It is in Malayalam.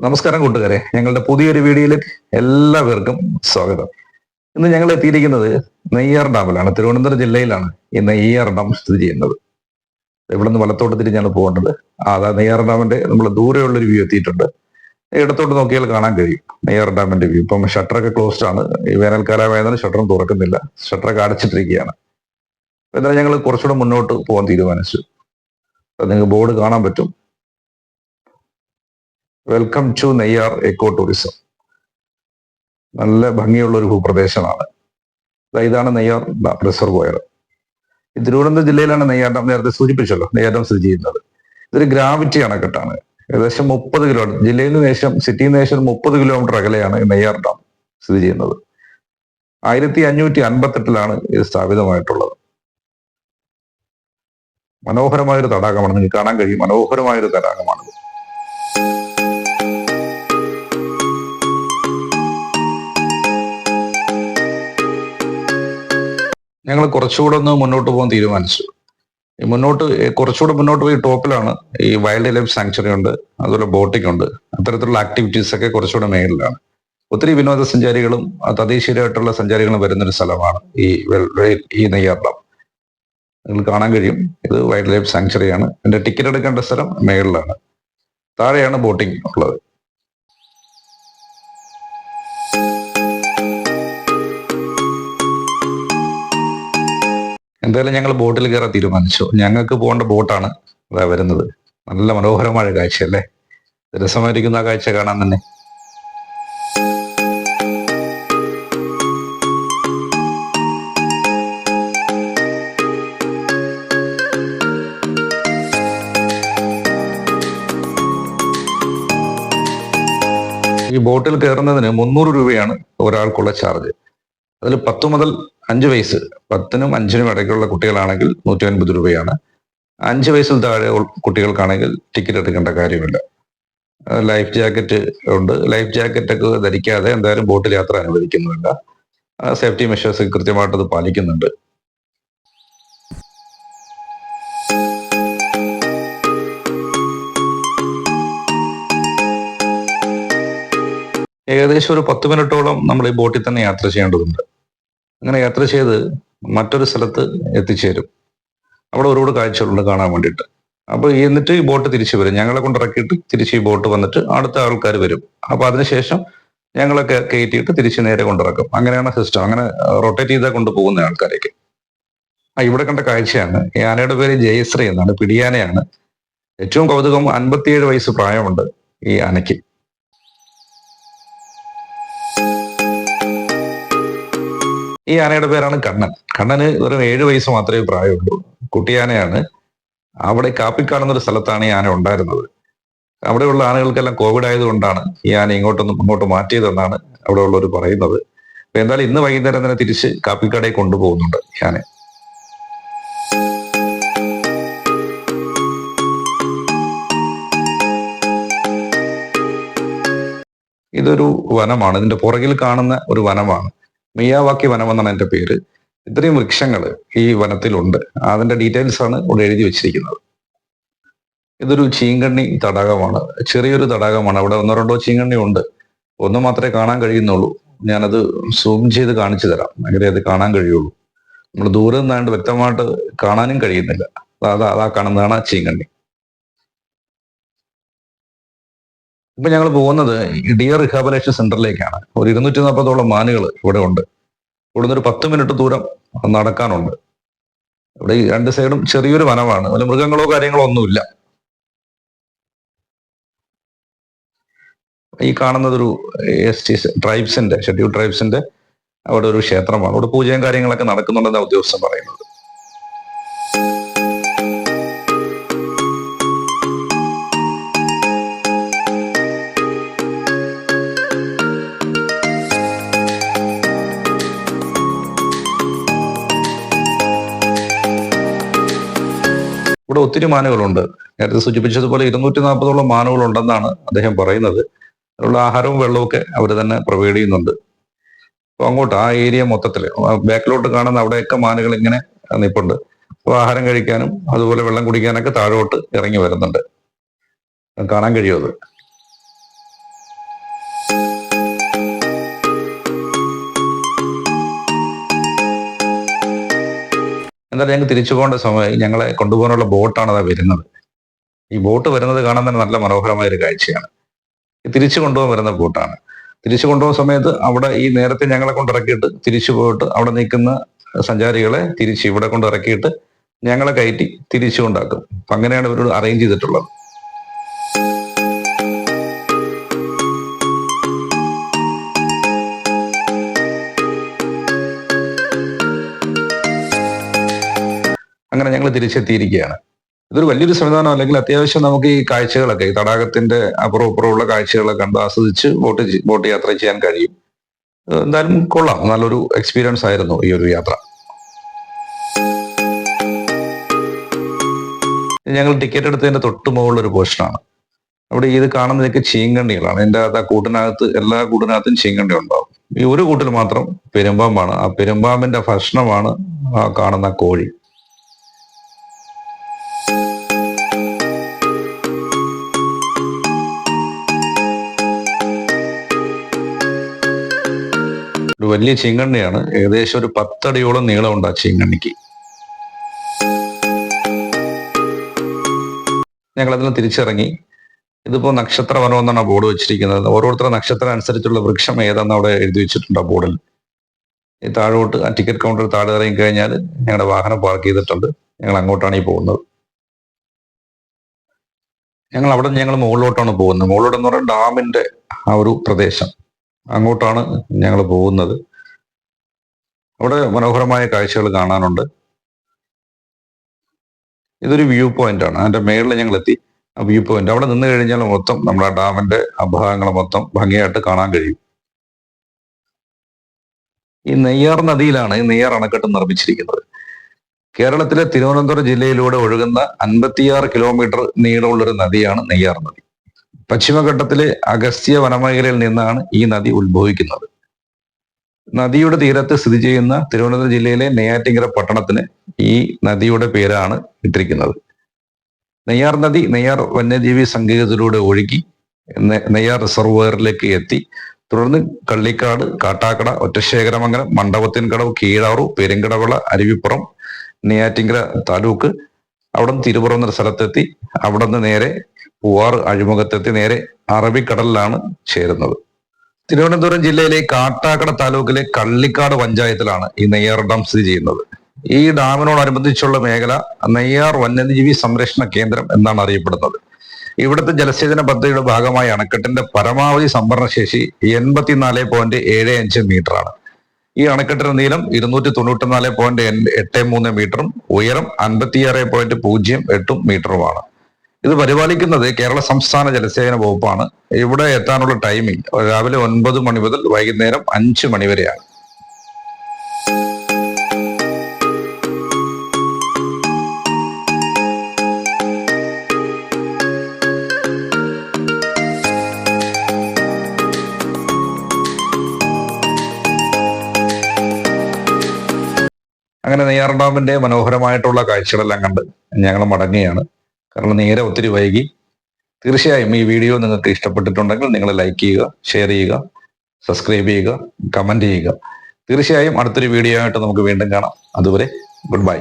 നമസ്കാരം കൂട്ടുകാരെ, ഞങ്ങളുടെ പുതിയൊരു വീഡിയോയിലേക്ക് എല്ലാവർക്കും സ്വാഗതം. ഇന്ന് ഞങ്ങൾ എത്തിയിരിക്കുന്നത് നെയ്യാർ ഡാമിലാണ്. തിരുവനന്തപുരം ജില്ലയിലാണ് ഈ നെയ്യാർ ഡാം സ്ഥിതി ചെയ്യുന്നത്. ഇവിടെ നിന്ന് വലത്തോട്ട് തിരിഞ്ഞാണ് പോകേണ്ടത്. അതാ നെയ്യാർ ഡാമിന്റെ നമ്മൾ ദൂരെയുള്ളൊരു വ്യൂ എത്തിയിട്ടുണ്ട്. ഇടത്തോട്ട് നോക്കിയാൽ കാണാൻ കഴിയും നെയ്യാർ ഡാമിന്റെ വ്യൂ. ഇപ്പം ഷട്ടറൊക്കെ ക്ലോസ്ഡ് ആണ്. ഈ വേനൽക്കാലമായതിന് ഷട്ടറും തുറക്കുന്നില്ല, ഷട്ടറൊക്കെ അടച്ചിട്ടിരിക്കുകയാണ്. എന്നാലും ഞങ്ങൾ കുറച്ചുകൂടെ മുന്നോട്ട് പോകാൻ തീരുമാനിച്ചു. നിങ്ങൾക്ക് ബോർഡ് കാണാൻ പറ്റും. Welcome to Neyyar eco tourism. നല്ല ഭംഗിയുള്ള ഒരു ഭൂപ്രദേശമാണ്. ഇതാണ് നെയ്യാർ ഡാം റിസർവോയർ. ഈ തിരുവനന്തപുരം ജില്ലയിലാണ് നെയ്യാർ ഡാം, നേരത്തെ സൂചിപ്പിച്ചല്ലോ, നെയ്യാർ ഡാം സ്ഥിതി ചെയ്യുന്നത്. ഇതൊരു ഗ്രാവിറ്റി അണക്കെട്ടാണ്. ഏകദേശം 30 കിലോമീറ്റർ, ജില്ലയിൽ നിന്ന് ശേഷം സിറ്റിയിൽ നിന്ന് ശേഷം 30 കിലോമീറ്റർ അകലെയാണ് നെയ്യാർ ഡാം സ്ഥിതി ചെയ്യുന്നത്. 1558 ഇത് സ്ഥാപിതമായിട്ടുള്ളത്. മനോഹരമായൊരു തടാകമാണ്, നിങ്ങൾക്ക് കാണാൻ കഴിയും. മനോഹരമായൊരു തടാകമാണിത്. ഞങ്ങൾ കുറച്ചുകൂടെ ഒന്ന് മുന്നോട്ട് പോകാൻ തീരുമാനിച്ചു. കുറച്ചുകൂടെ മുന്നോട്ട് പോയി ടോപ്പിലാണ് ഈ വൈൽഡ് ലൈഫ് സാങ്ച്വറി ഉണ്ട്, അതുപോലെ ബോട്ടിംഗ് ഉണ്ട്. അത്തരത്തിലുള്ള ആക്ടിവിറ്റീസ് ഒക്കെ കുറച്ചുകൂടെ മേളിലാണ്. ഒത്തിരി വിനോദസഞ്ചാരികളും തദ്ദേശീയരായിട്ടുള്ള സഞ്ചാരികളും വരുന്നൊരു സ്ഥലമാണ് ഈ നെയ്യാർ ഡാം. നിങ്ങൾ കാണാൻ കഴിയും, ഇത് വൈൽഡ് ലൈഫ് സാങ്ച്വറിയാണ്. ഇതിന്റെ ടിക്കറ്റ് എടുക്കേണ്ട സ്ഥലം മേളിലാണ്. താഴെയാണ് ബോട്ടിംഗ് ഉള്ളത്. എന്തായാലും ഞങ്ങൾ ബോട്ടിൽ കയറാൻ തീരുമാനിച്ചു. ഞങ്ങൾക്ക് പോകേണ്ട ബോട്ടാണ് അതാ വരുന്നത്. നല്ല മനോഹരമായ കാഴ്ചയല്ലേ, രസമായിരിക്കുന്ന ആ കാഴ്ച കാണാൻ തന്നെ. ഈ ബോട്ടിൽ കയറുന്നതിന് 300 രൂപയാണ് ഒരാൾക്കുള്ള ചാർജ്. അതിൽ 10 മുതൽ 5 വയസ്സ്, 10നും 5നും ഇടയ്ക്കുള്ള കുട്ടികളാണെങ്കിൽ 150 രൂപയാണ്. 5 വയസ്സിൽ താഴെ കുട്ടികൾക്കാണെങ്കിൽ ടിക്കറ്റ് എടുക്കേണ്ട കാര്യമില്ല. ലൈഫ് ജാക്കറ്റ് ഉണ്ട്. ലൈഫ് ജാക്കറ്റ് ഒക്കെ ധരിക്കാതെ എന്തായാലും ബോട്ടിൽ യാത്ര അനുവദിക്കുന്നില്ല. സേഫ്റ്റി മെഷേഴ്സ് കൃത്യമായിട്ട് അത് പാലിക്കുന്നുണ്ട്. ഏകദേശം ഒരു 10 മിനിറ്റോളം നമ്മൾ ഈ ബോട്ടിൽ തന്നെ യാത്ര ചെയ്യേണ്ടതുണ്ട്. അങ്ങനെ യാത്ര ചെയ്ത് മറ്റൊരു സ്ഥലത്ത് എത്തിച്ചേരും. അവിടെ ഒരുപാട് കാഴ്ചകളുണ്ട് കാണാൻ വേണ്ടിയിട്ട്. അപ്പോൾ എന്നിട്ട് ഈ ബോട്ട് തിരിച്ചു വരും. ഞങ്ങളെ കൊണ്ടിറക്കിയിട്ട് തിരിച്ച് ഈ ബോട്ട് വന്നിട്ട് അടുത്ത ആൾക്കാർ വരും. അപ്പൊ അതിനുശേഷം ഞങ്ങളൊക്കെ കയറ്റിയിട്ട് തിരിച്ച് നേരെ കൊണ്ടിറക്കും. അങ്ങനെയാണ് സിസ്റ്റം. അങ്ങനെ റൊട്ടേറ്റ് ചെയ്താൽ കൊണ്ടുപോകുന്ന ആൾക്കാരേക്ക്. ഇവിടെ കണ്ട കാഴ്ചയാണ്. ഈ ആനയുടെ പേര് ജയശ്രീ എന്നാണ്, പിടിയാനയാണ്. ഏറ്റവും കൗതുകം 57 വയസ്സ് പ്രായമുണ്ട് ഈ ആനയ്ക്ക്. ഈ ആനയുടെ പേരാണ് കണ്ണൻ. കണ്ണന് വെറും 7 വയസ്സ് മാത്രമേ പ്രായമുള്ളൂ. കുട്ടിയാനയാണ്. അവിടെ കാപ്പിക്കാണുന്നൊരു സ്ഥലത്താണ് ഈ ആന ഉണ്ടായിരുന്നത്. അവിടെയുള്ള ആനകൾക്കെല്ലാം കോവിഡ് ആയതുകൊണ്ടാണ് ഈ ആന ഇങ്ങോട്ട് മാറ്റിയതെന്നാണ് അവിടെ ഉള്ളവർ പറയുന്നത്. അപ്പൊ എന്തായാലും ഇന്ന് വൈകുന്നേരം തന്നെ തിരിച്ച് കാപ്പിക്കടയിൽ കൊണ്ടുപോകുന്നുണ്ട് ഈ ആന. ഇതൊരു വനമാണ്. ഇതിന്റെ പുറകിൽ കാണുന്ന ഒരു വനമാണ്. മിയാവാക്കി വനം എന്നാണ് എൻ്റെ പേര്. ഇത്രയും വൃക്ഷങ്ങൾ ഈ വനത്തിലുണ്ട്. അതിന്റെ ഡീറ്റെയിൽസ് ആണ് ഇവിടെ എഴുതി വെച്ചിരിക്കുന്നത്. ഇതൊരു ചീങ്കണ്ണി തടാകമാണ്. ചെറിയൊരു തടാകമാണ്. അവിടെ 1-2 ചീങ്കണ്ണി ഉണ്ട്. ഒന്ന് മാത്രമേ കാണാൻ കഴിയുന്നുള്ളൂ. ഞാനത് സൂം ചെയ്ത് കാണിച്ചു തരാം. അങ്ങനെ അത് കാണാൻ കഴിയുള്ളൂ. നമ്മൾ ദൂരെ നിന്നാണ്ട് വ്യക്തമായിട്ട് കാണാനും കഴിയുന്നില്ല. അതാ കാണുന്നതാണ് ആ ചീങ്കണ്ണി. ഇപ്പൊ ഞങ്ങൾ പോകുന്നത് ഡിയർ റിഹാബിലേഷൻ സെന്ററിലേക്കാണ്. ഒരു 240ഓളം മാനുകൾ ഇവിടെ ഉണ്ട്. ഇവിടുന്ന് ഒരു 10 മിനിറ്റ് ദൂരം നടക്കാനുണ്ട്. ഇവിടെ ഈ 2 സൈഡും ചെറിയൊരു വനമാണ്. അതിൽ മൃഗങ്ങളോ കാര്യങ്ങളോ ഒന്നുമില്ല. ഈ കാണുന്നത് ഒരു ട്രൈബ്സിന്റെ, ഷെഡ്യൂൾ ട്രൈബ്സിന്റെ അവിടെ ഒരു ക്ഷേത്രമാണ്. അവിടെ പൂജയും കാര്യങ്ങളൊക്കെ നടക്കുന്നുണ്ടെന്നാണ് ഉദ്യോഗസ്ഥൻ പറയുന്നത്. ഇവിടെ ഒത്തിരി മാനുകളുണ്ട്. നേരത്തെ സൂചിപ്പിച്ചതുപോലെ 240ഓളം മാനുകളുണ്ടെന്നാണ് അദ്ദേഹം പറയുന്നത്. അതിനുള്ള ആഹാരവും വെള്ളവും ഒക്കെ അവർ തന്നെ പ്രൊവൈഡ് ചെയ്യുന്നുണ്ട്. അപ്പൊ അങ്ങോട്ട് ആ ഏരിയ മൊത്തത്തിൽ ബാക്കിലോട്ട് കാണുന്ന അവിടെയൊക്കെ മാനുകൾ ഇങ്ങനെ നിപ്പുണ്ട്. അപ്പൊ ആഹാരം കഴിക്കാനും അതുപോലെ വെള്ളം കുടിക്കാനൊക്കെ താഴോട്ട് ഇറങ്ങി വരുന്നുണ്ട്. കാണാൻ കഴിയുമത്. എന്നാലും ഞങ്ങൾ തിരിച്ചു പോകേണ്ട സമയമായി. ഞങ്ങളെ കൊണ്ടുപോകാനുള്ള ബോട്ടാണ് അതാ വരുന്നത്. ഈ ബോട്ട് വരുന്നത് കാണാൻ തന്നെ നല്ല മനോഹരമായ ഒരു കാഴ്ചയാണ്. തിരിച്ചു കൊണ്ടുപോകാൻ വരുന്ന ബോട്ടാണ്. തിരിച്ചു കൊണ്ടുപോകുന്ന സമയത്ത് അവിടെ ഈ നേരത്തെ ഞങ്ങളെ കൊണ്ട് ഇറക്കിയിട്ട് തിരിച്ചു പോയിട്ട് അവിടെ നിൽക്കുന്ന സഞ്ചാരികളെ തിരിച്ച് ഇവിടെ കൊണ്ട് ഇറക്കിയിട്ട് ഞങ്ങളെ കയറ്റി തിരിച്ചു കൊണ്ടാക്കും. അപ്പൊ അങ്ങനെയാണ് ഇവരോട് അറേഞ്ച് ചെയ്തിട്ടുള്ളത്. അങ്ങനെ ഞങ്ങൾ തിരിച്ചെത്തിയിരിക്കുകയാണ്. ഇതൊരു വലിയൊരു സംവിധാനം അല്ലെങ്കിൽ അത്യാവശ്യം നമുക്ക് ഈ കാഴ്ചകളൊക്കെ ഈ തടാകത്തിന്റെ അപ്പുറം ഇപ്പുറമുള്ള കാഴ്ചകളൊക്കെ കണ്ട് ആസ്വദിച്ച് ബോട്ട് യാത്ര ചെയ്യാൻ കഴിയും. എന്തായാലും കൊള്ളാം, നല്ലൊരു എക്സ്പീരിയൻസ് ആയിരുന്നു ഈ ഒരു യാത്ര. ഞങ്ങൾ ടിക്കറ്റ് എടുത്തതിന്റെ തൊട്ട് മുകളിലൊരു പോർഷനാണ്. അവിടെ ഇത് കാണുന്നതൊക്കെ ചീങ്കണ്ണികളാണ്. എൻ്റെ അകത്ത് ആ കൂട്ടിനകത്ത് എല്ലാ കൂട്ടിനകത്തും ചീങ്കണ്ണി ഉണ്ടാവും. ഈ ഒരു കൂട്ടിൽ മാത്രം പെരുമ്പാമ്പാണ്. ആ പെരുമ്പാമ്പിന്റെ ഭക്ഷണമാണ് ആ കാണുന്ന കോഴി. ഒരു വലിയ ചീങ്കണ്ണിയാണ്. ഏകദേശം ഒരു 10 അടിയോളം നീളമുണ്ട് ആ ചീങ്കണ്ണിക്ക്. ഞങ്ങൾ അതിന് തിരിച്ചിറങ്ങി. ഇതിപ്പോ നക്ഷത്ര വനം എന്നാണ് ബോർഡ് വെച്ചിരിക്കുന്നത്. ഓരോരുത്തരുടെ നക്ഷത്രം അനുസരിച്ചുള്ള വൃക്ഷം ഏതാന്ന് അവിടെ എഴുതി വെച്ചിട്ടുണ്ട് ആ ബോർഡിൽ. ഈ താഴോട്ട് ആ ടിക്കറ്റ് കൗണ്ടർ താഴെ ഇറങ്ങി കഴിഞ്ഞാൽ ഞങ്ങളുടെ വാഹനം പാർക്ക് ചെയ്തിട്ടുണ്ട്. ഞങ്ങൾ അങ്ങോട്ടാണ് ഈ പോകുന്നത്. ഞങ്ങൾ മുകളിലോട്ടാണ് പോകുന്നത്. മുകളിലോട്ടെന്ന് പറഞ്ഞാൽ ഡാമിന്റെ ആ ഒരു പ്രദേശം, അങ്ങോട്ടാണ് ഞങ്ങൾ പോകുന്നത്. അവിടെ മനോഹരമായ കാഴ്ചകൾ കാണാനുണ്ട്. ഇതൊരു വ്യൂ പോയിന്റ് ആണ്. അതിന്റെ മേളിൽ ഞങ്ങൾ എത്തി. ആ വ്യൂ പോയിന്റ് അവിടെ നിന്ന് കഴിഞ്ഞാൽ മൊത്തം നമ്മുടെ ഡാമിന്റെ ആ ഭാഗങ്ങൾ മൊത്തം ഭംഗിയായിട്ട് കാണാൻ കഴിയും. ഈ നെയ്യാർ നദിയിലാണ് ഈ നെയ്യാർ അണക്കെട്ട് നിർമ്മിച്ചിരിക്കുന്നത്. കേരളത്തിലെ തിരുവനന്തപുരം ജില്ലയിലൂടെ ഒഴുകുന്ന 56 കിലോമീറ്റർ നീളമുള്ളൊരു നദിയാണ് നെയ്യാർ നദി. പശ്ചിമഘട്ടത്തിലെ അഗസ്ത്യ വനമേഖലയിൽ നിന്നാണ് ഈ നദി ഉത്ഭവിക്കുന്നത്. നദിയുടെ തീരത്ത് സ്ഥിതി ചെയ്യുന്ന തിരുവനന്തപുരം ജില്ലയിലെ നെയ്യാറ്റിൻകര പട്ടണത്തിന് ഈ നദിയുടെ പേരാണ് ഇട്ടിരിക്കുന്നത്. നെയ്യാർ നദി നെയ്യാർ വന്യജീവി സങ്കേതത്തിലൂടെ ഒഴുകി നെയ്യാർ റിസർവോയറിലേക്ക് എത്തി. തുടർന്ന് കള്ളിക്കാട്, കാട്ടാക്കട, ഒറ്റശേഖരമംഗലം, മണ്ഡപത്തിൻകടവ്, കീഴാറു, പെരുങ്കടവിള, അരുവിപ്പുറം, നെയ്യാറ്റിൻകര താലൂക്ക്, അവിടെ നിന്ന് തിരുപുറം എന്ന സ്ഥലത്തെത്തി. അവിടെ നിന്ന് നേരെ പൂവാർ അഴിമുഖത്തെത്തി നേരെ അറബിക്കടലിലാണ് ചേരുന്നത്. തിരുവനന്തപുരം ജില്ലയിലെ കാട്ടാക്കട താലൂക്കിലെ കള്ളിക്കാട് പഞ്ചായത്തിലാണ് ഈ നെയ്യാർ ഡാം സ്ഥിതി ചെയ്യുന്നത്. ഈ ഡാമിനോടനുബന്ധിച്ചുള്ള മേഖല നെയ്യാർ വന്യജീവി സംരക്ഷണ കേന്ദ്രം എന്നാണ് അറിയപ്പെടുന്നത്. ഇവിടുത്തെ ജലസേചന പദ്ധതിയുടെ ഭാഗമായി അണക്കെട്ടിന്റെ പരമാവധി സംഭരണശേഷി 84.75 മീറ്ററാണ്. ഈ അണക്കെട്ടിന്റെ നീളം 294.83 മീറ്ററും ഉയരം 56.08 മീറ്ററുമാണ്. ഇത് പരിപാലിക്കുന്നത് കേരള സംസ്ഥാന ജലസേചന വകുപ്പാണ്. ഇവിടെ എത്താനുള്ള ടൈമിംഗ് രാവിലെ 9 മണി മുതൽ വൈകുന്നേരം 5 മണി വരെയാണ്. അങ്ങനെ നെയ്യാർ ഡാമിന്റെ മനോഹരമായിട്ടുള്ള കാഴ്ചകളെല്ലാം കണ്ട് ഞങ്ങൾ മടങ്ങുകയാണ്. കാരണം നേരെ ഒത്തിരി വൈകി. തീർച്ചയായും ഈ വീഡിയോ നിങ്ങൾക്ക് ഇഷ്ടപ്പെട്ടിട്ടുണ്ടെങ്കിൽ നിങ്ങൾ ലൈക്ക് ചെയ്യുക, ഷെയർ ചെയ്യുക, സബ്സ്ക്രൈബ് ചെയ്യുക, കമന്റ് ചെയ്യുക. തീർച്ചയായും അടുത്തൊരു വീഡിയോ ആയിട്ട് നമുക്ക് വീണ്ടും കാണാം. അതുവരെ ഗുഡ് ബൈ.